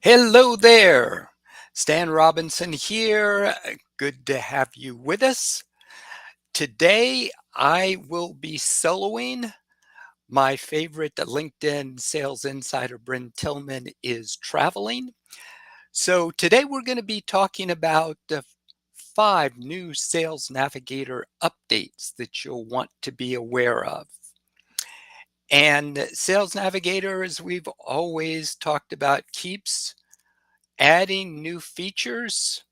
Hello there. Stan Robinson here. Good to have you with us. Today, I will be soloing. My favorite LinkedIn sales insider, Bryn Tillman, is traveling. So today we're going to be talking about the 5 new Sales Navigator updates that you'll want to be aware of. And Sales Navigator, as we've always talked about, keeps adding new features,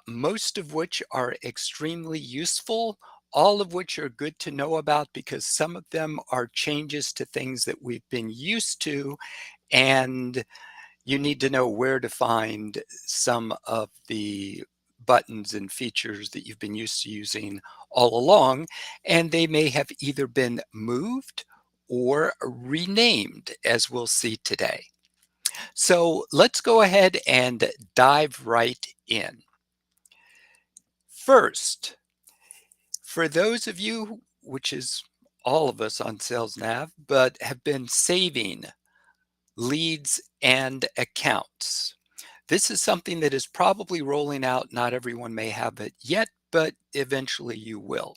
most of which are extremely useful, all of which are good to know about because some of them are changes to things that we've been used to, and you need to know where to find some of the buttons and features that you've been used to using all along, and they may have either been moved or renamed, as we'll see today. So let's go ahead and dive right in. First, for those of you, which is all of us on Sales Nav, but have been saving leads and accounts, this is something that is probably rolling out. Not everyone may have it yet, but eventually you will.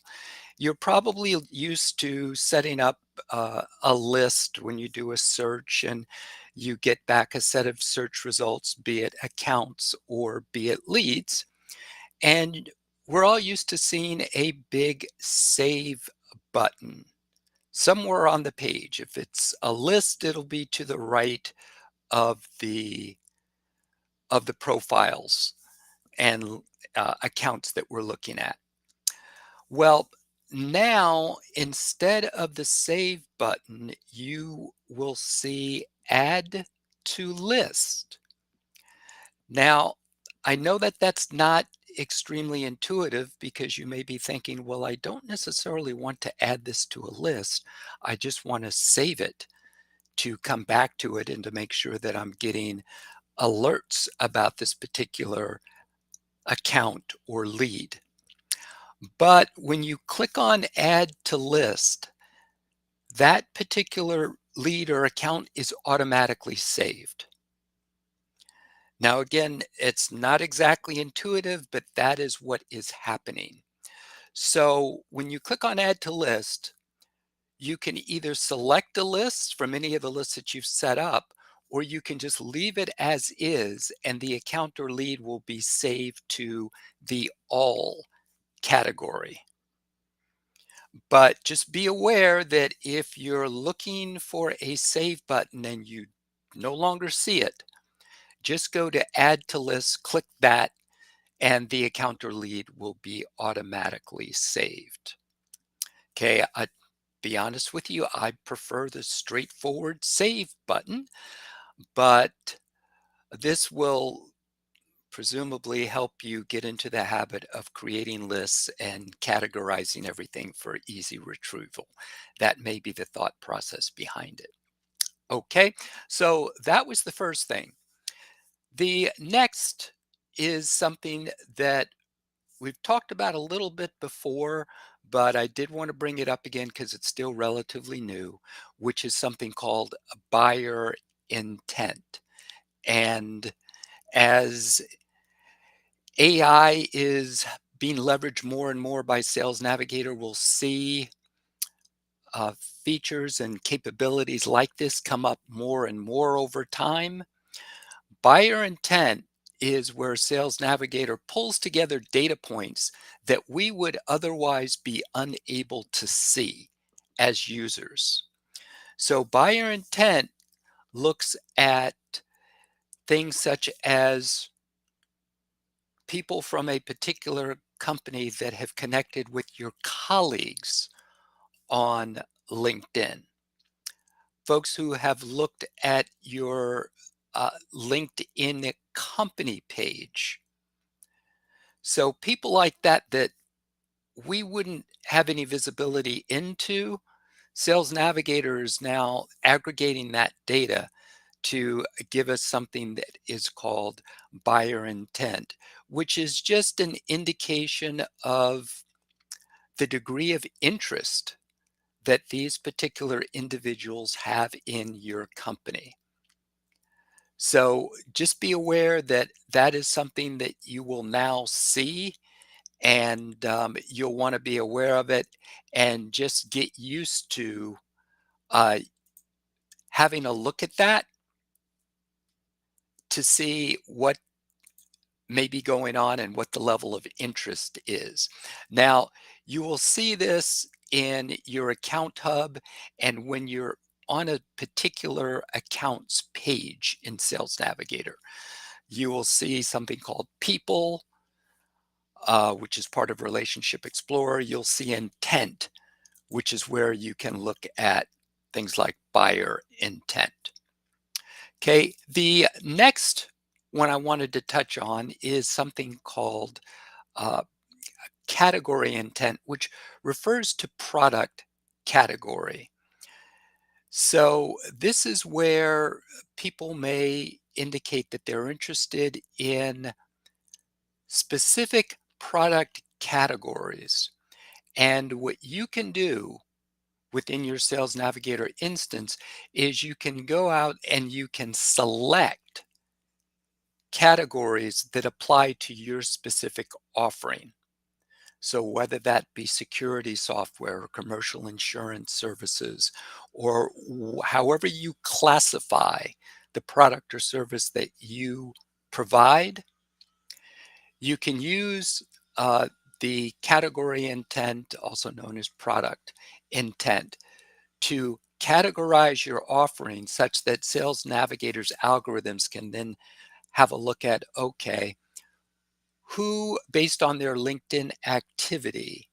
You're probably used to setting up a list when you do a search and you get back a set of search results, be it accounts or be it leads. And we're all used to seeing a big save button somewhere on the page. If it's a list, it'll be to the right of the profiles and accounts that we're looking at. Well, now instead of the save button, you will see add to list. Now, I know that that's not extremely intuitive because you may be thinking, well, I don't necessarily want to add this to a list. I just want to save it to come back to it and to make sure that I'm getting alerts about this particular account or lead. But when you click on add to list, that particular lead or account is automatically saved. Now, again, it's not exactly intuitive, but that is what is happening. So when you click on add to list, you can either select a list from any of the lists that you've set up, or you can just leave it as is, and the account or lead will be saved to the all category. But just be aware that if you're looking for a save button and you no longer see it, just go to add to list, click that, and the account or lead will be automatically saved. Okay, be honest with you, I prefer the straightforward save button, but this will presumably help you get into the habit of creating lists and categorizing everything for easy retrieval. That may be the thought process behind it. Okay, so that was the first thing. The next is something that we've talked about a little bit before, but I did want to bring it up again because it's still relatively new, which is something called buyer intent. And as AI is being leveraged more and more by Sales Navigator, we'll see features and capabilities like this come up more and more over time. Buyer intent is where Sales Navigator pulls together data points that we would otherwise be unable to see as users. So buyer intent looks at things such as people from a particular company that have connected with your colleagues on LinkedIn, folks who have looked at your LinkedIn company page. So people like that that we wouldn't have any visibility into, Sales Navigator is now aggregating that data to give us something that is called buyer intent, which is just an indication of the degree of interest that these particular individuals have in your company. So just be aware that that is something that you will now see, and you'll want to be aware of it and just get used to uh, having a look at that to see what may be going on and what the level of interest is. Now, you will see this in your account hub, and when you're on a particular accounts page in Sales Navigator, you will see something called People, which is part of Relationship Explorer. You'll see Intent, which is where you can look at things like buyer intent. Okay, the next one I wanted to touch on is something called uh, category intent, which refers to product category. So this is where people may indicate that they're interested in specific product categories. And what you can do within your Sales Navigator instance is you can go out and you can select categories that apply to your specific offering. So whether that be security software or commercial insurance services, or however you classify the product or service that you provide, you can use the category intent, also known as product intent, to categorize your offering such that Sales Navigator's algorithms can then have a look at, okay, who, based on their LinkedIn activity,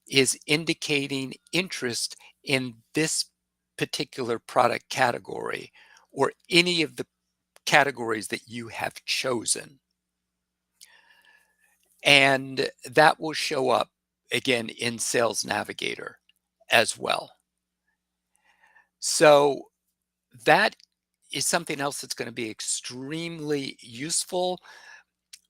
is indicating interest in this particular product category or any of the categories that you have chosen. And that will show up again in Sales Navigator as well. So that is something else that's going to be extremely useful.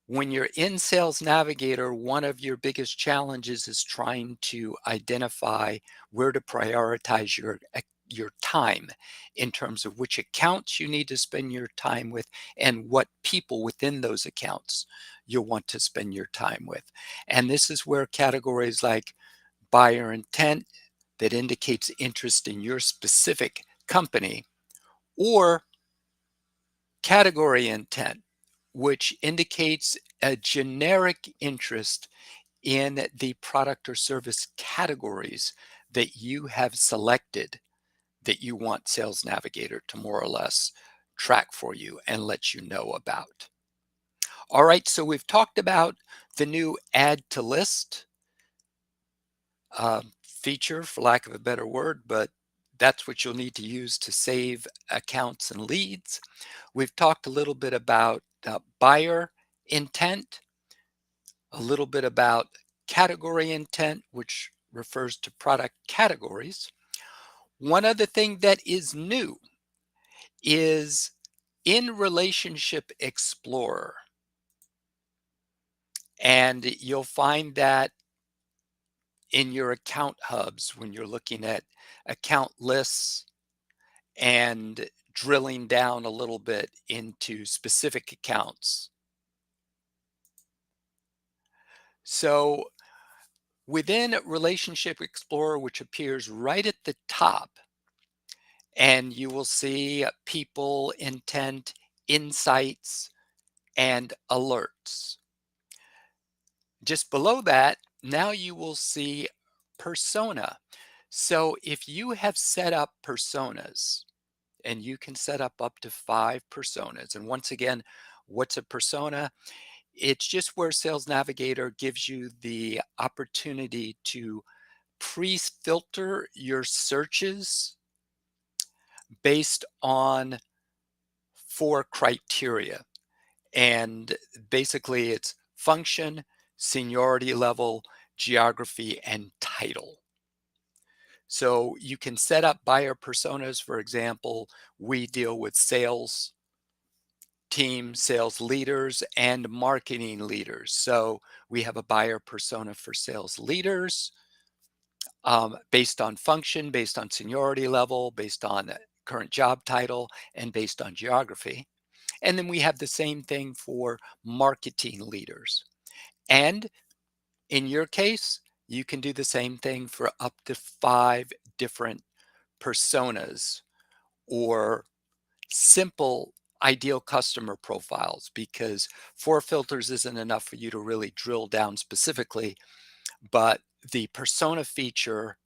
When you're in Sales Navigator, one of your biggest challenges is trying to identify where to prioritize your time in terms of which accounts you need to spend your time with and what people within those accounts you'll want to spend your time with. And this is where categories like buyer intent that indicates interest in your specific company, or category intent, which indicates a generic interest in the product or service categories that you have selected that you want Sales Navigator to more or less track for you and let you know about. All right, so we've talked about the new add to list feature, for lack of a better word, but that's what you'll need to use to save accounts and leads. We've talked a little bit about buyer intent, a little bit about category intent, which refers to product categories. One other thing that is new is in Relationship Explorer. And you'll find that in your account hubs when you're looking at account lists and drilling down a little bit into specific accounts. So within Relationship Explorer, which appears right at the top, and you will see people, intent, insights, and alerts. Just below that, now you will see persona. So if you have set up personas, and you can set up to 5 personas. And once again, what's a persona? It's just where Sales Navigator gives you the opportunity to pre-filter your searches based on 4 criteria. And basically it's function, seniority level, geography, and title. So you can set up buyer personas. For example, we deal with sales team, sales leaders, and marketing leaders. So we have a buyer persona for sales leaders based on function, based on seniority level, based on current job title and based on geography. And then we have the same thing for marketing leaders. And in your case, you can do the same thing for up to 5 different personas or simple ideal customer profiles, because 4 filters isn't enough for you to really drill down specifically. But the persona feature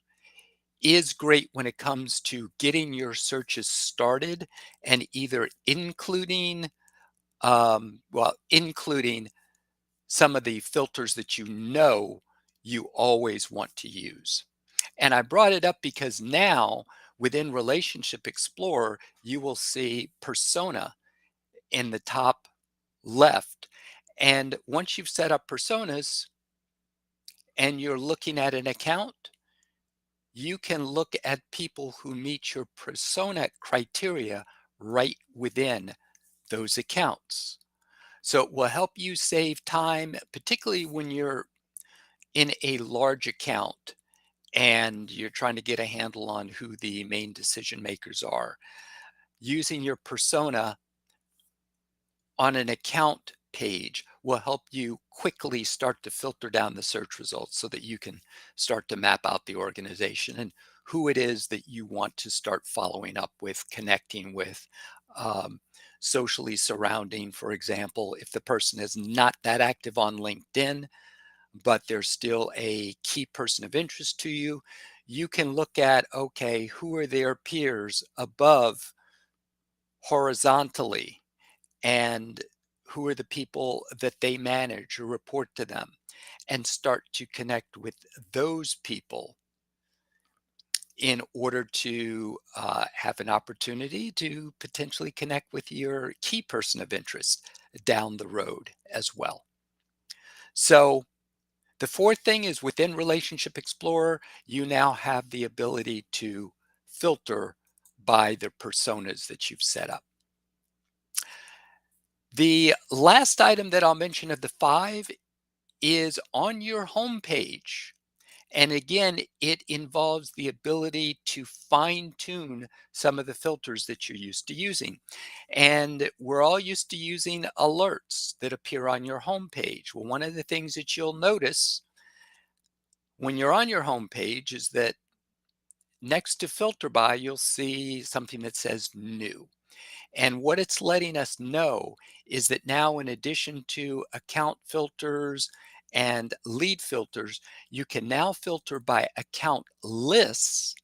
is great when it comes to getting your searches started and either including some of the filters that you always want to use. And I brought it up because now within Relationship Explorer, you will see persona in the top left. And once you've set up personas and you're looking at an account, you can look at people who meet your persona criteria right within those accounts. So it will help you save time, particularly when you're in a large account and you're trying to get a handle on who the main decision makers are. Using your persona on an account page will help you quickly start to filter down the search results so that you can start to map out the organization and who it is that you want to start following up with, connecting with, um, socially surrounding. For example, if the person is not that active on LinkedIn, but they're still a key person of interest to you, you can look at, okay, who are their peers above horizontally, and who are the people that they manage or report to them, and start to connect with those people in order to have an opportunity to potentially connect with your key person of interest down the road as well. So the fourth thing is within Relationship Explorer, you now have the ability to filter by the personas that you've set up. The last item that I'll mention of the 5 is on your homepage. And again, it involves the ability to fine tune some of the filters that you're used to using. And we're all used to using alerts that appear on your homepage. Well, one of the things that you'll notice when you're on your homepage is that next to filter by, you'll see something that says new. And what it's letting us know is that now, in addition to account filters and lead filters, you can now filter by account lists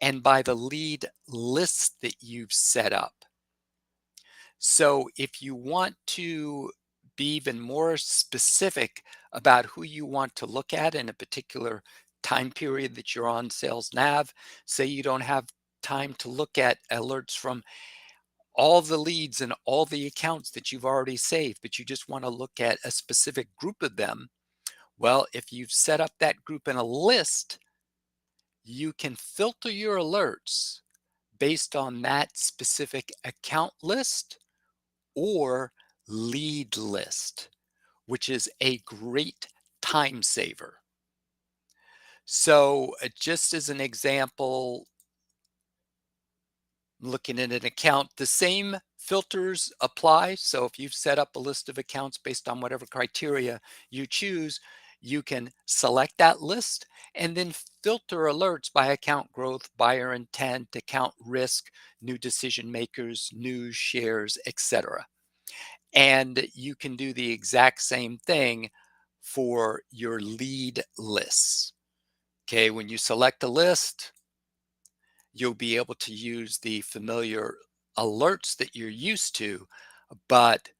and by the lead list that you've set up. So if you want to be even more specific about who you want to look at in a particular time period that you're on Sales Nav, say you don't have time to look at alerts from all the leads and all the accounts that you've already saved, but you just want to look at a specific group of them. Well, if you've set up that group in a list, you can filter your alerts based on that specific account list or lead list, which is a great time saver. So, just as an example, looking at an account, the same filters apply. So if you've set up a list of accounts based on whatever criteria you choose, you can select that list and then filter alerts by account growth, buyer intent, account risk, new decision makers, news, shares, etc. And you can do the exact same thing for your lead lists. Okay, when you select a list, you'll be able to use the familiar alerts that you're used to, but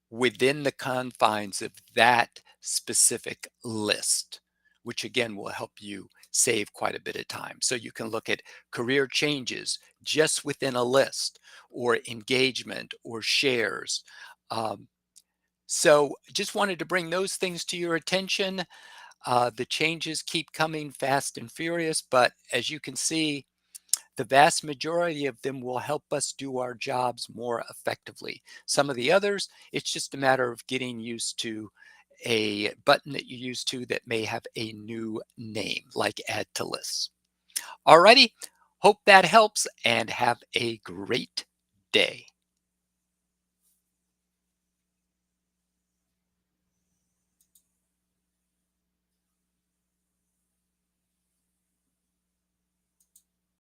within the confines of that specific list, which again will help you save quite a bit of time. So you can look at career changes just within a list, or engagement, or shares. Um, so just wanted to bring those things to your attention. The changes keep coming fast and furious, but as you can see, the vast majority of them will help us do our jobs more effectively. Some of the others, it's just a matter of getting used to a button that you're used to that may have a new name, like add to lists. Alrighty, Hope that helps and have a great day.